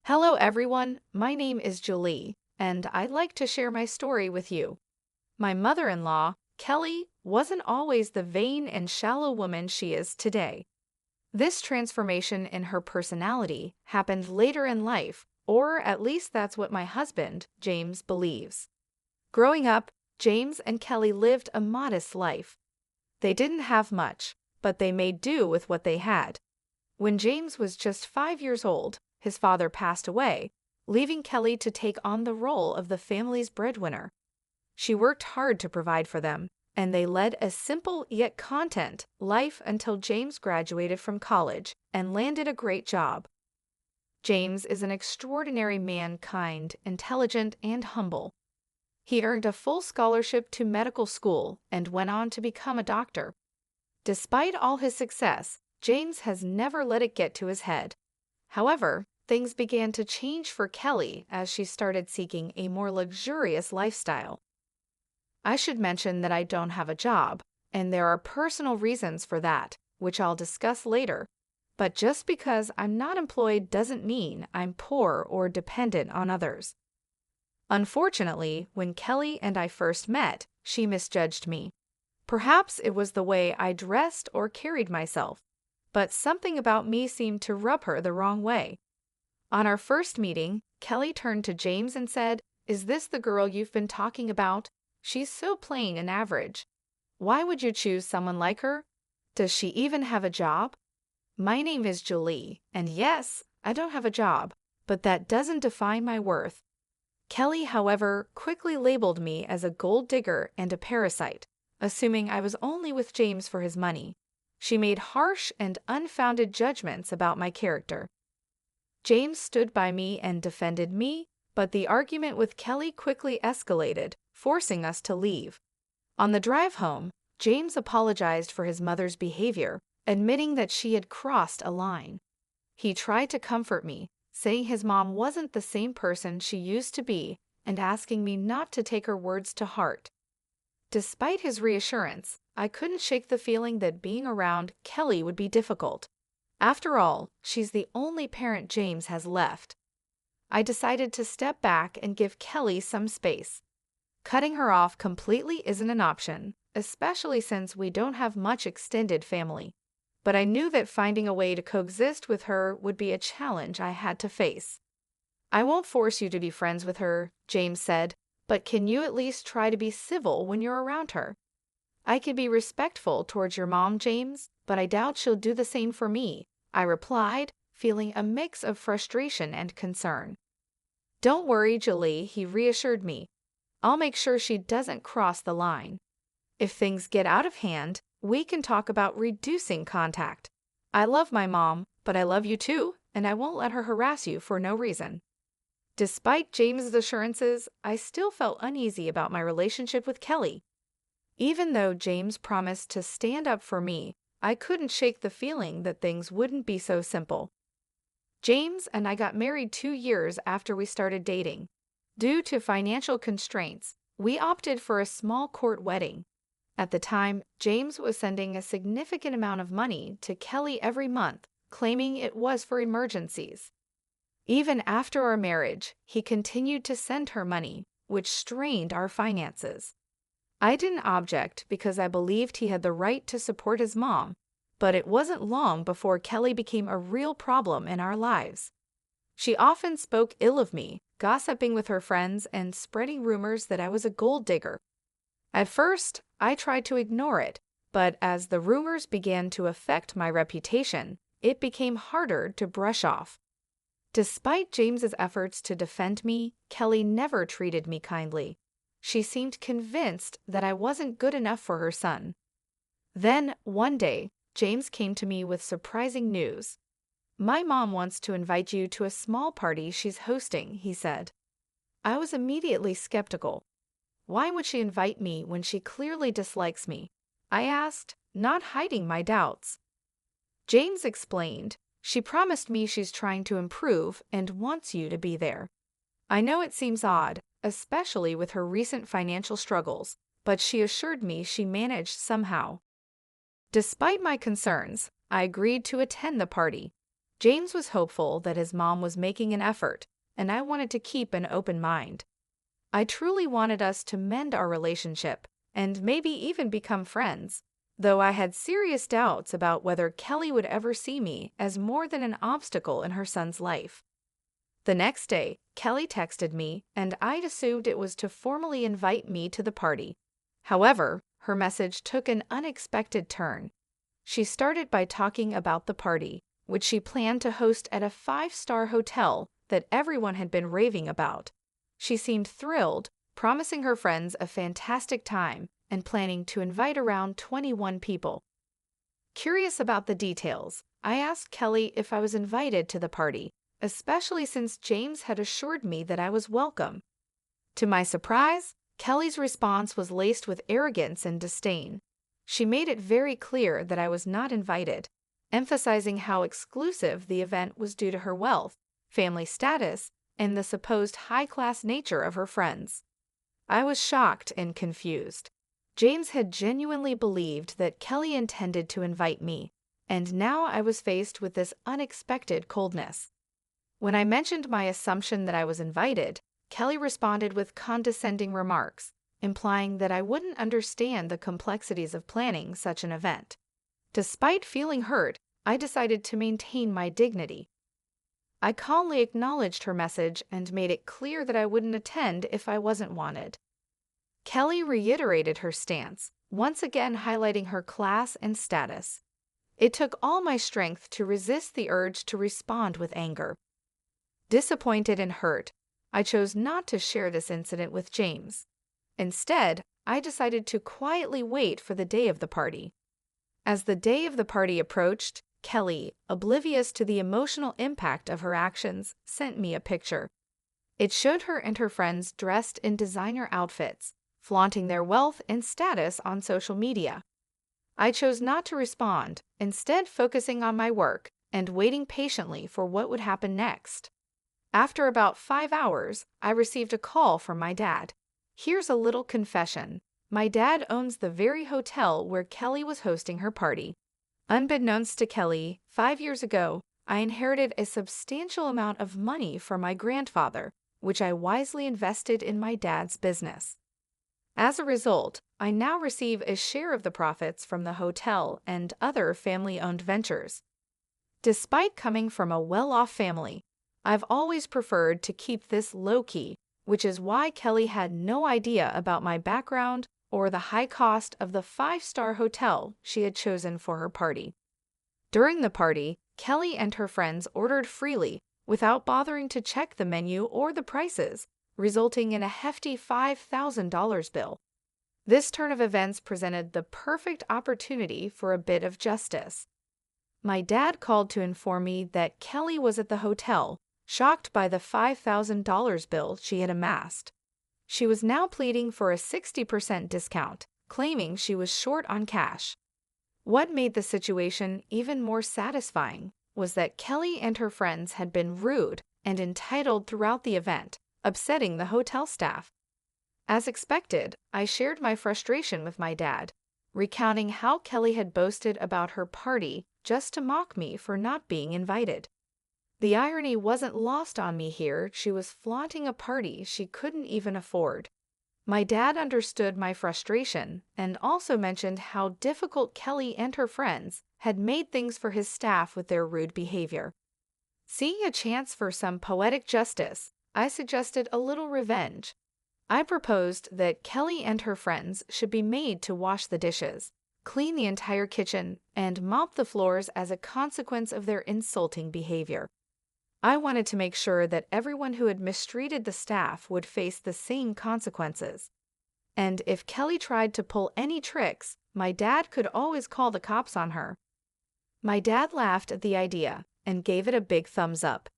Hello everyone, my name is Julie, and I'd like to share my story with you. My mother-in-law, Kelly, wasn't always the vain and shallow woman she is today. This transformation in her personality happened later in life, or at least that's what my husband, James, believes. Growing up, James and Kelly lived a modest life. They didn't have much, but they made do with what they had. When James was just 5 years old, his father passed away, leaving Kelly to take on the role of the family's breadwinner. She worked hard to provide for them, and they led a simple yet content life until James graduated from college and landed a great job. James is an extraordinary man, kind, intelligent, and humble. He earned a full scholarship to medical school and went on to become a doctor. Despite all his success, James has never let it get to his head. However, things began to change for Kelly as she started seeking a more luxurious lifestyle. I should mention that I don't have a job, and there are personal reasons for that, which I'll discuss later. But just because I'm not employed doesn't mean I'm poor or dependent on others. Unfortunately, when Kelly and I first met, she misjudged me. Perhaps it was the way I dressed or carried myself, but something about me seemed to rub her the wrong way. On our first meeting, Kelly turned to James and said, "Is this the girl you've been talking about? She's so plain and average. Why would you choose someone like her? Does she even have a job?" My name is Julie, and yes, I don't have a job, but that doesn't define my worth. Kelly, however, quickly labeled me as a gold digger and a parasite, assuming I was only with James for his money. She made harsh and unfounded judgments about my character. James stood by me and defended me, but the argument with Kelly quickly escalated, forcing us to leave. On the drive home, James apologized for his mother's behavior, admitting that she had crossed a line. He tried to comfort me, saying his mom wasn't the same person she used to be and asking me not to take her words to heart. Despite his reassurance, I couldn't shake the feeling that being around Kelly would be difficult. After all, she's the only parent James has left. I decided to step back and give Kelly some space. Cutting her off completely isn't an option, especially since we don't have much extended family. But I knew that finding a way to coexist with her would be a challenge I had to face. "I won't force you to be friends with her," James said, "but can you at least try to be civil when you're around her?" "I can be respectful towards your mom, James, but I doubt she'll do the same for me," I replied, feeling a mix of frustration and concern. "Don't worry, Julie," he reassured me. "I'll make sure she doesn't cross the line. If things get out of hand, we can talk about reducing contact. I love my mom, but I love you too, and I won't let her harass you for no reason." Despite James's assurances, I still felt uneasy about my relationship with Kelly. Even though James promised to stand up for me, I couldn't shake the feeling that things wouldn't be so simple. James and I got married 2 years after we started dating. Due to financial constraints, we opted for a small court wedding. At the time, James was sending a significant amount of money to Kelly every month, claiming it was for emergencies. Even after our marriage, he continued to send her money, which strained our finances. I didn't object because I believed he had the right to support his mom, but it wasn't long before Kelly became a real problem in our lives. She often spoke ill of me, gossiping with her friends and spreading rumors that I was a gold digger. At first, I tried to ignore it, but as the rumors began to affect my reputation, it became harder to brush off. Despite James's efforts to defend me, Kelly never treated me kindly. She seemed convinced that I wasn't good enough for her son. Then, one day, James came to me with surprising news. "My mom wants to invite you to a small party she's hosting," he said. I was immediately skeptical. "Why would she invite me when she clearly dislikes me?" I asked, not hiding my doubts. James explained, "She promised me she's trying to improve and wants you to be there. I know it seems odd, especially with her recent financial struggles, but she assured me she managed somehow." Despite my concerns, I agreed to attend the party. James was hopeful that his mom was making an effort, and I wanted to keep an open mind. I truly wanted us to mend our relationship and maybe even become friends, though I had serious doubts about whether Kelly would ever see me as more than an obstacle in her son's life. The next day, Kelly texted me, and I'd assumed it was to formally invite me to the party. However, her message took an unexpected turn. She started by talking about the party, which she planned to host at a five-star hotel that everyone had been raving about. She seemed thrilled, promising her friends a fantastic time and planning to invite around 21 people. Curious about the details, I asked Kelly if I was invited to the party, especially since James had assured me that I was welcome. To my surprise, Kelly's response was laced with arrogance and disdain. She made it very clear that I was not invited, emphasizing how exclusive the event was due to her wealth, family status, and the supposed high-class nature of her friends. I was shocked and confused. James had genuinely believed that Kelly intended to invite me, and now I was faced with this unexpected coldness. When I mentioned my assumption that I was invited, Kelly responded with condescending remarks, implying that I wouldn't understand the complexities of planning such an event. Despite feeling hurt, I decided to maintain my dignity. I calmly acknowledged her message and made it clear that I wouldn't attend if I wasn't wanted. Kelly reiterated her stance, once again highlighting her class and status. It took all my strength to resist the urge to respond with anger. Disappointed and hurt, I chose not to share this incident with James. Instead, I decided to quietly wait for the day of the party. As the day of the party approached, Kelly, oblivious to the emotional impact of her actions, sent me a picture. It showed her and her friends dressed in designer outfits, flaunting their wealth and status on social media. I chose not to respond, instead focusing on my work and waiting patiently for what would happen next. After about 5 hours, I received a call from my dad. Here's a little confession. My dad owns the very hotel where Kelly was hosting her party. Unbeknownst to Kelly, 5 years ago, I inherited a substantial amount of money from my grandfather, which I wisely invested in my dad's business. As a result, I now receive a share of the profits from the hotel and other family-owned ventures. Despite coming from a well-off family, I've always preferred to keep this low-key, which is why Kelly had no idea about my background or the high cost of the five-star hotel she had chosen for her party. During the party, Kelly and her friends ordered freely without bothering to check the menu or the prices, resulting in a hefty $5,000 bill. This turn of events presented the perfect opportunity for a bit of justice. My dad called to inform me that Kelly was at the hotel, shocked by the $5,000 bill she had amassed. She was now pleading for a 60% discount, claiming she was short on cash. What made the situation even more satisfying was that Kelly and her friends had been rude and entitled throughout the event, upsetting the hotel staff. As expected, I shared my frustration with my dad, recounting how Kelly had boasted about her party just to mock me for not being invited. The irony wasn't lost on me here. She was flaunting a party she couldn't even afford. My dad understood my frustration and also mentioned how difficult Kelly and her friends had made things for his staff with their rude behavior. Seeing a chance for some poetic justice, I suggested a little revenge. I proposed that Kelly and her friends should be made to wash the dishes, clean the entire kitchen, and mop the floors as a consequence of their insulting behavior. I wanted to make sure that everyone who had mistreated the staff would face the same consequences. And if Kelly tried to pull any tricks, my dad could always call the cops on her. My dad laughed at the idea and gave it a big thumbs up.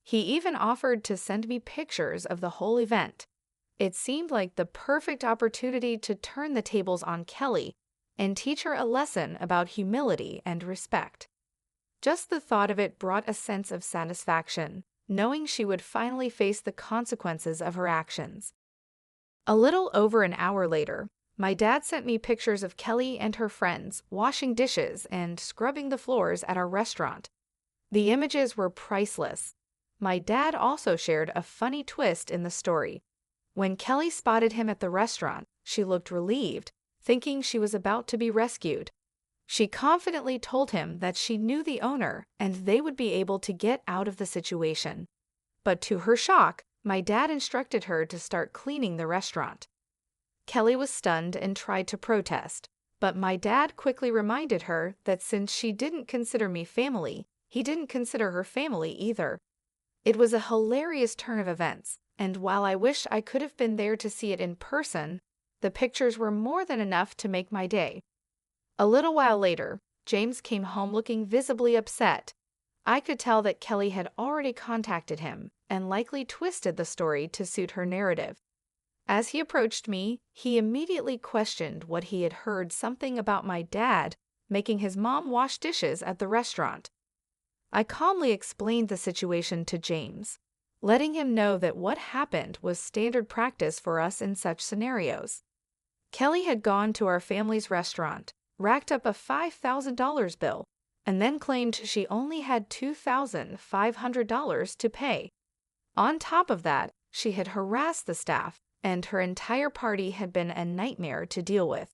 He even offered to send me pictures of the whole event. It seemed like the perfect opportunity to turn the tables on Kelly and teach her a lesson about humility and respect. Just the thought of it brought a sense of satisfaction, knowing she would finally face the consequences of her actions. A little over an hour later, my dad sent me pictures of Kelly and her friends washing dishes and scrubbing the floors at our restaurant. The images were priceless. My dad also shared a funny twist in the story. When Kelly spotted him at the restaurant, she looked relieved, thinking she was about to be rescued. She confidently told him that she knew the owner and they would be able to get out of the situation. But to her shock, my dad instructed her to start cleaning the restaurant. Kelly was stunned and tried to protest, but my dad quickly reminded her that since she didn't consider me family, he didn't consider her family either. It was a hilarious turn of events, and while I wish I could have been there to see it in person, the pictures were more than enough to make my day. A little while later, James came home looking visibly upset. I could tell that Kelly had already contacted him and likely twisted the story to suit her narrative. As he approached me, he immediately questioned what he had heard something about my dad making his mom wash dishes at the restaurant. I calmly explained the situation to James, letting him know that what happened was standard practice for us in such scenarios. Kelly had gone to our family's restaurant, racked up a $5,000 bill, and then claimed she only had $2,500 to pay. On top of that, she had harassed the staff, and her entire party had been a nightmare to deal with.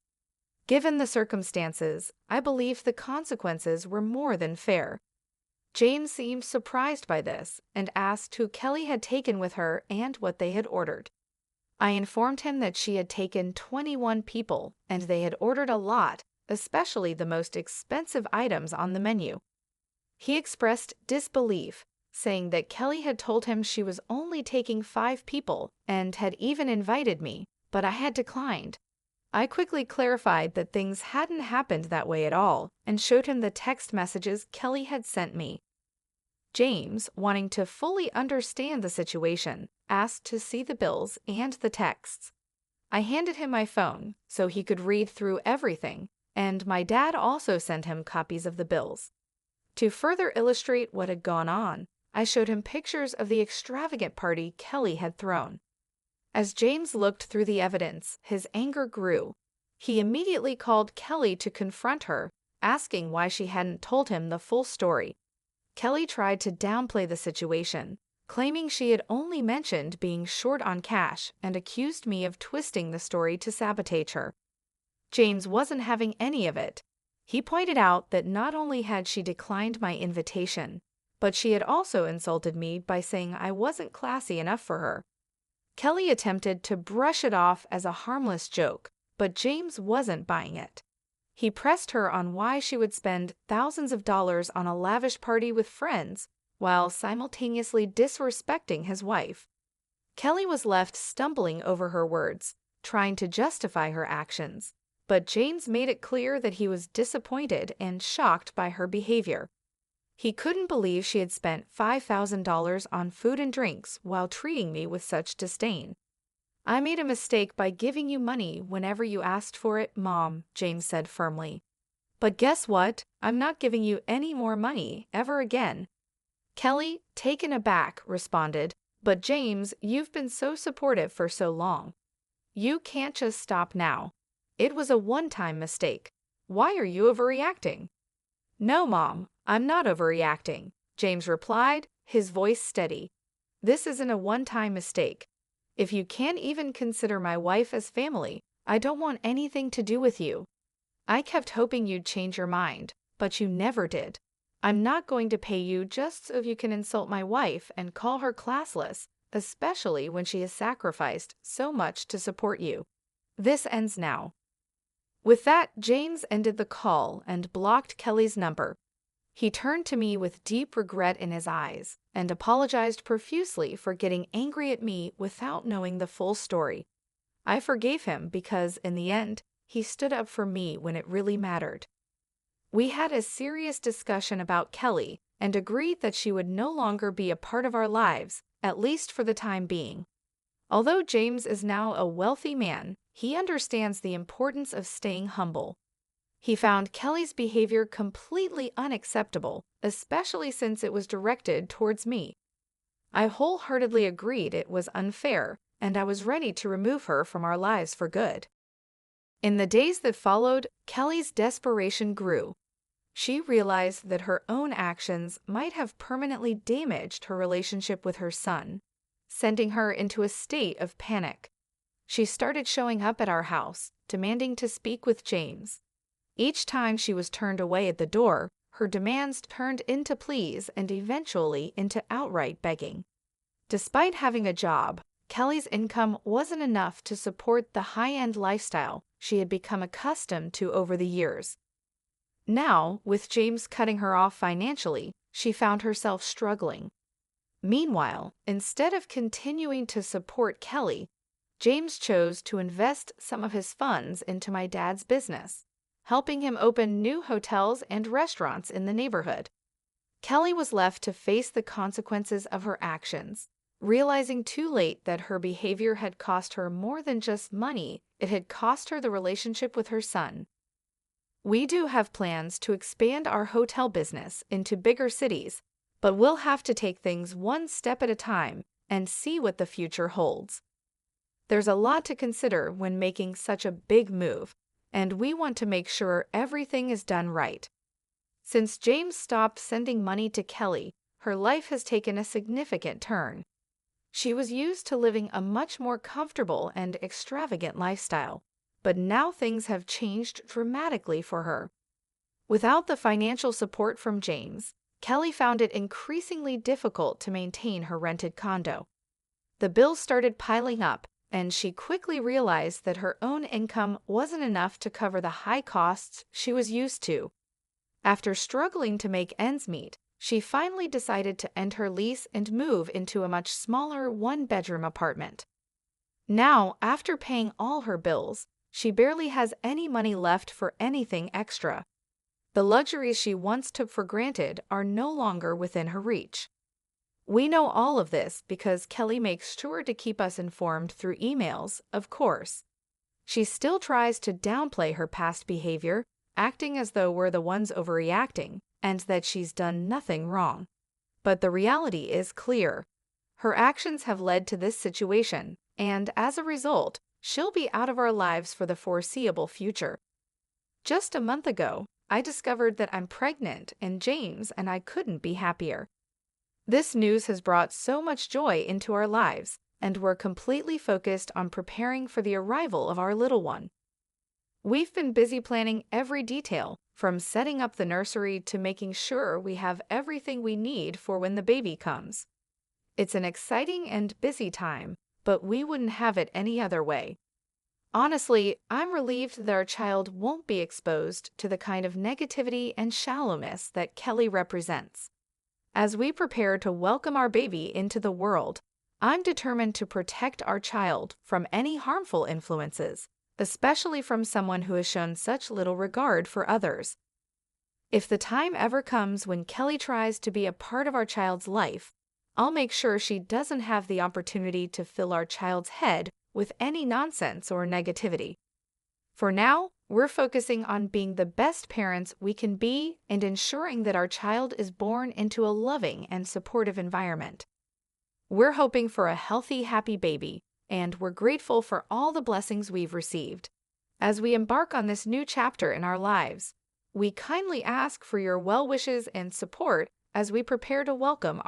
Given the circumstances, I believe the consequences were more than fair. James seemed surprised by this and asked who Kelly had taken with her and what they had ordered. I informed him that she had taken 21 people and they had ordered a lot, especially the most expensive items on the menu. He expressed disbelief, saying that Kelly had told him she was only taking 5 people and had even invited me, but I had declined. I quickly clarified that things hadn't happened that way at all and showed him the text messages Kelly had sent me. James, wanting to fully understand the situation, asked to see the bills and the texts. I handed him my phone so he could read through everything, and my dad also sent him copies of the bills. To further illustrate what had gone on, I showed him pictures of the extravagant party Kelly had thrown. As James looked through the evidence, his anger grew. He immediately called Kelly to confront her, asking why she hadn't told him the full story. Kelly tried to downplay the situation, claiming she had only mentioned being short on cash and accused me of twisting the story to sabotage her. James wasn't having any of it. He pointed out that not only had she declined my invitation, but she had also insulted me by saying I wasn't classy enough for her. Kelly attempted to brush it off as a harmless joke, but James wasn't buying it. He pressed her on why she would spend thousands of dollars on a lavish party with friends while simultaneously disrespecting his wife. Kelly was left stumbling over her words, trying to justify her actions, but James made it clear that he was disappointed and shocked by her behavior. He couldn't believe she had spent $5,000 on food and drinks while treating me with such disdain. I made a mistake by giving you money whenever you asked for it, Mom, James said firmly. But guess what? I'm not giving you any more money ever again. Kelly, taken aback, responded, But James, you've been so supportive for so long. You can't just stop now. It was a one-time mistake. Why are you overreacting? No, Mom, I'm not overreacting, James replied, his voice steady. This isn't a one-time mistake. If you can't even consider my wife as family, I don't want anything to do with you. I kept hoping you'd change your mind, but you never did. I'm not going to pay you just so you can insult my wife and call her classless, especially when she has sacrificed so much to support you. This ends now. With that, James ended the call and blocked Kelly's number. He turned to me with deep regret in his eyes and apologized profusely for getting angry at me without knowing the full story. I forgave him because, in the end, he stood up for me when it really mattered. We had a serious discussion about Kelly and agreed that she would no longer be a part of our lives, at least for the time being. Although James is now a wealthy man, he understands the importance of staying humble. He found Kelly's behavior completely unacceptable, especially since it was directed towards me. I wholeheartedly agreed it was unfair, and I was ready to remove her from our lives for good. In the days that followed, Kelly's desperation grew. She realized that her own actions might have permanently damaged her relationship with her son, sending her into a state of panic. She started showing up at our house, demanding to speak with James. Each time she was turned away at the door, her demands turned into pleas and eventually into outright begging. Despite having a job, Kelly's income wasn't enough to support the high-end lifestyle she had become accustomed to over the years. Now, with James cutting her off financially, she found herself struggling. Meanwhile, instead of continuing to support Kelly, James chose to invest some of his funds into my dad's business, helping him open new hotels and restaurants in the neighborhood. Kelly was left to face the consequences of her actions, realizing too late that her behavior had cost her more than just money, it had cost her the relationship with her son. We do have plans to expand our hotel business into bigger cities, but we'll have to take things one step at a time and see what the future holds. There's a lot to consider when making such a big move, and we want to make sure everything is done right. Since James stopped sending money to Kelly, her life has taken a significant turn. She was used to living a much more comfortable and extravagant lifestyle, but now things have changed dramatically for her. Without the financial support from James, Kelly found it increasingly difficult to maintain her rented condo. The bills started piling up, and she quickly realized that her own income wasn't enough to cover the high costs she was used to. After struggling to make ends meet, she finally decided to end her lease and move into a much smaller one-bedroom apartment. Now, after paying all her bills, she barely has any money left for anything extra. The luxuries she once took for granted are no longer within her reach. We know all of this because Kelly makes sure to keep us informed through emails, of course. She still tries to downplay her past behavior, acting as though we're the ones overreacting and that she's done nothing wrong. But the reality is clear. Her actions have led to this situation, and as a result, she'll be out of our lives for the foreseeable future. Just a month ago, I discovered that I'm pregnant and James and I couldn't be happier. This news has brought so much joy into our lives, and we're completely focused on preparing for the arrival of our little one. We've been busy planning every detail, from setting up the nursery to making sure we have everything we need for when the baby comes. It's an exciting and busy time, but we wouldn't have it any other way. Honestly, I'm relieved that our child won't be exposed to the kind of negativity and shallowness that Kelly represents. As we prepare to welcome our baby into the world, I'm determined to protect our child from any harmful influences, especially from someone who has shown such little regard for others. If the time ever comes when Kelly tries to be a part of our child's life, I'll make sure she doesn't have the opportunity to fill our child's head with any nonsense or negativity. For now, we're focusing on being the best parents we can be and ensuring that our child is born into a loving and supportive environment. We're hoping for a healthy, happy baby, and we're grateful for all the blessings we've received. As we embark on this new chapter in our lives, we kindly ask for your well wishes and support as we prepare to welcome our